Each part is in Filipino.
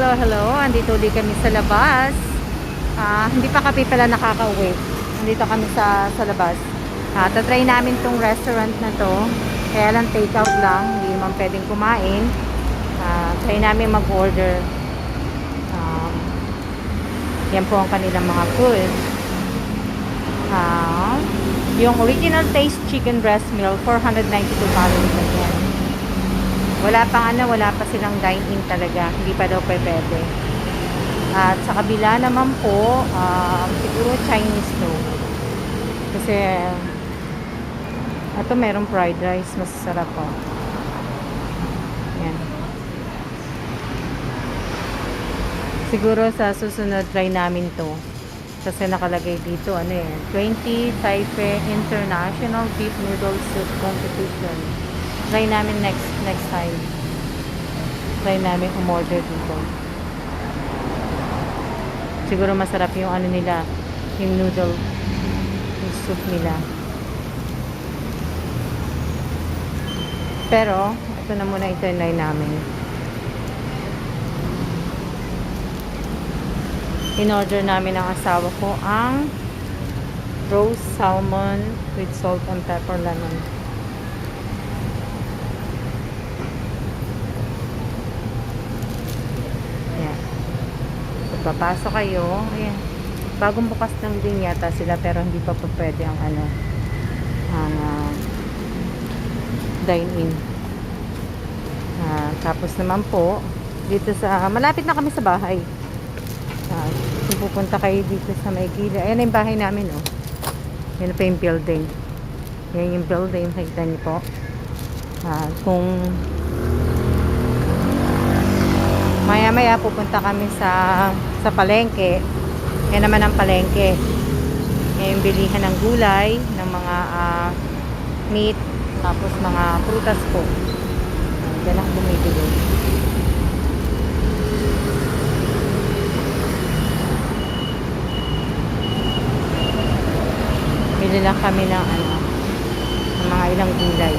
Hello. Andito ulit kami sa labas. Hindi pa kami pala nakaka-uwi. Andito kami sa labas. Tatry namin tong restaurant na to. Kaya lang take out lang. Hindi naman pwedeng kumain. Try namin mag-order. Yan po ang kanilang mga food. Yung original taste chicken breast meal, 492 calories lang yan. Wala pa silang dine-in talaga. Hindi pa daw pwede. At sa kabila naman po, siguro Chinese to. Kasi, ito merong fried rice. Masasarap po. Yan. Siguro sa susunod try namin to. Kasi nakalagay dito, 20 Taipei International Beef Noodle Soup Competition. Try namin next time. Try namin umorder dito. Siguro masarap yung nila, yung noodle, yung soup nila. Pero, ito na muna ito try namin. In-order namin ng asawa ko ang roast salmon with salt and pepper lemon. Papasok kayo. Ayan. Bagong bukas lang din yata sila pero hindi pa pwede ang dine-in. Tapos naman po dito sa malapit na kami sa bahay. Kung pupunta kayo dito sa may gilid. Ayan yung bahay namin, oh. Yan pa yung building. Yan yung building. Nakita niyo po. Kung maya-maya pupunta kami sa palengke. Yan naman ang palengke. Yan yung bilihan ng gulay, ng mga meat, tapos mga prutas po. Diyan ako bumibili. Bili lang kami ng mga ilang gulay.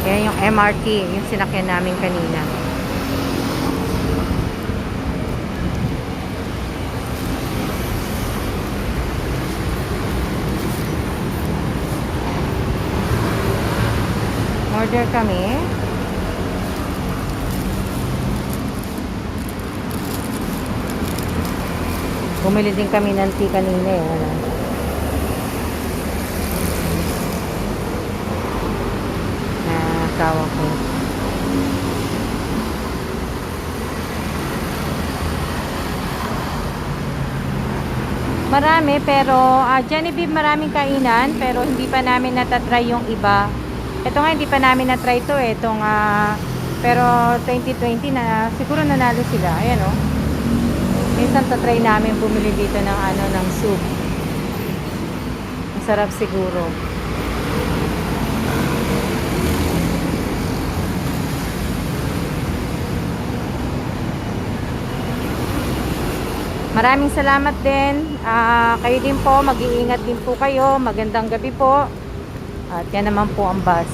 Yan yung MRT, yung sinakyan namin kanina. Order kami. Bumili din kami ng tea kanina eh. Asawa ko. Marami pero Genevieve maraming kainan pero hindi pa namin natatry yung iba. Ito nga hindi pa namin na-try to eh. Itong, pero 2020 na siguro nanalo sila. Ayan oh. Minsan tatry namin bumili dito ng ng soup. Masarap siguro. Maraming salamat din. Kayo din po, mag-iingat din po kayo. Magandang gabi po. At yan naman po ang bus.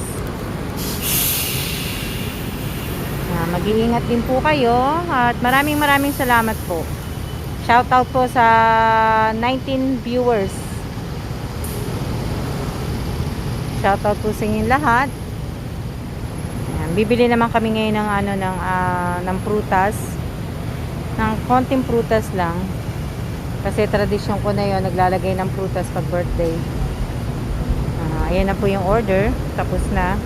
Mag-iingat din po kayo. At maraming salamat po. Shoutout po sa 19 viewers. Shoutout po sa inyong lahat. Ayan, bibili naman kami ngayon ng prutas. Ng konting prutas lang. Kasi tradisyon ko na yun, naglalagay ng prutas pag birthday. Ayan na po yung order. Tapos na.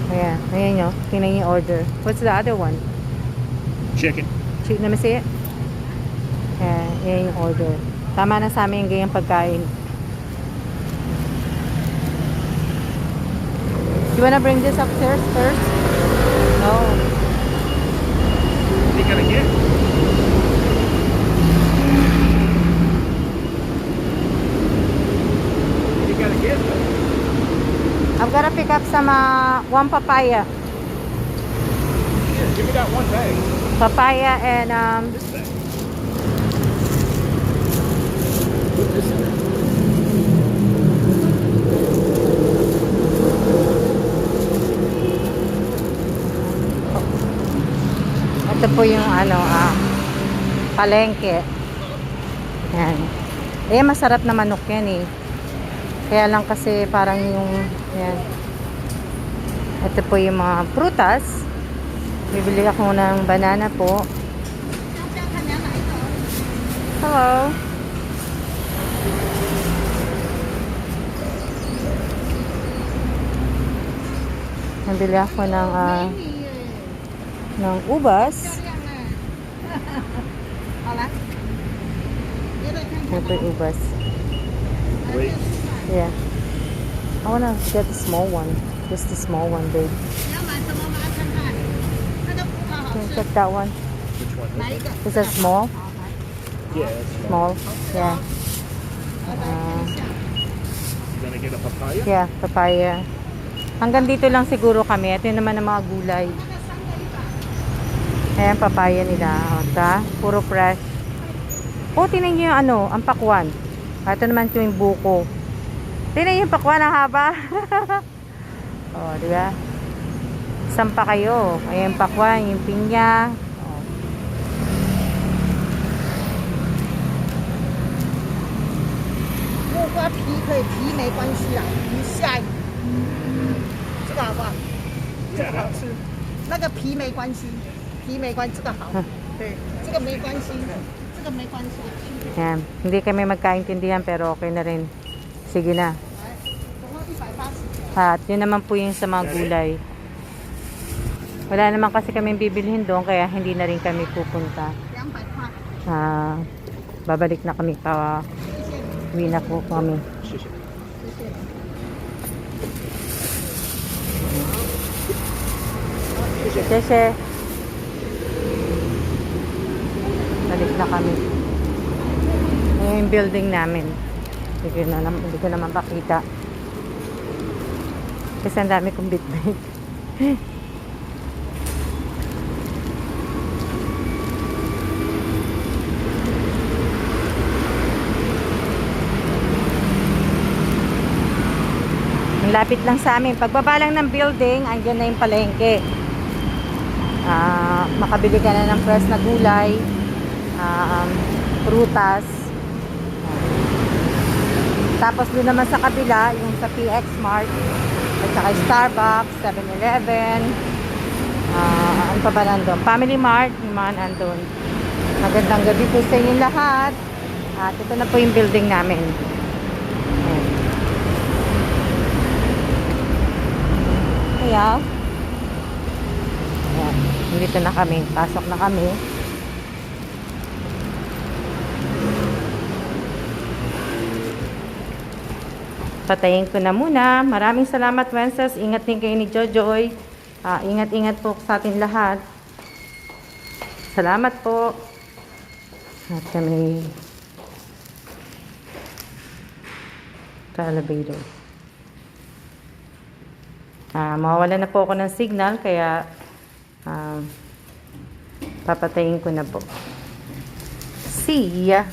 Ayan. Ayan nyo. Tingnan yung order. What's the other one? Chicken. Let me see it. Ayan yung order. Tama na sa amin yung ganyang pagkain. You wanna bring this upstairs first? No. What are you gonna get? I've got to pick up some one papaya. Here, give me that one bag. Papaya and This bag. Put this in there. Ito po yung ano, palengke. Yan. Eh, masarap na manok yan eh. Kaya lang kasi parang yung, yan. Ito po yung mga prutas. Bibili ako ng banana po. Hello. Nabili ako ng ubas. Ito yung ubas. Wait. Yeah. I wanna get the small one. Just the small one, babe. Can you check that one? Which one? This one? Is that small? Yeah, it's small. Small? Yeah. Gonna get a papaya? Yeah, papaya. Hanggang dito lang siguro kami. Ito yung naman ang mga gulay. Ayan, papaya nila. O, ta? Puro fresh. Oh, tinan nyo yung ano, ang pakwan. Ito naman yung buko. Tinan yung pakwan, ang haba. O, di ba? Sampa kayo. Ayan, pakwan, yung pinya. O. 木瓜皮可以，皮没关系啦，皮下雨。这个好不好？这个好吃，那个皮没关系，皮没关系，这个好。对，这个没关系，这个没关系。 Ayan. Hindi kami magkaintindihan pero okay na rin. Sige na. 总共180。 At yun naman po yung sa mga gulay. Wala naman kasi kami bibilhin doon kaya hindi na rin kami pupunta. 200块。 Babalik na kami pa. Uwi na po kami. 谢谢。Sheshe. Balik na kami. Ayan yung building namin. Hindi ko naman pakita. Kasi ang dami kong bitbit. Ang lapit lang sa amin. Pagbaba lang ng building, andyan na yung palengke. Makabili ka na ng fresh na gulay, prutas. Tapos doon naman sa kabila, yung sa PX Mart, at saka Starbucks, 7-Eleven, ano pa ba nandun? Family Mart, yung mga nandun. Magandang gabi po sa inyo lahat. At ito na po yung building namin. Ayan. Kaya, ayan, dito na kami. Pasok na kami. Patayin ko na muna. Maraming salamat, Wences. Ingat din kayo ni Jojoy. Ingat-ingat po sa atin lahat. Salamat po. At kami sa elevator. Mawawala na po ako ng signal kaya papatayin ko na po. See ya!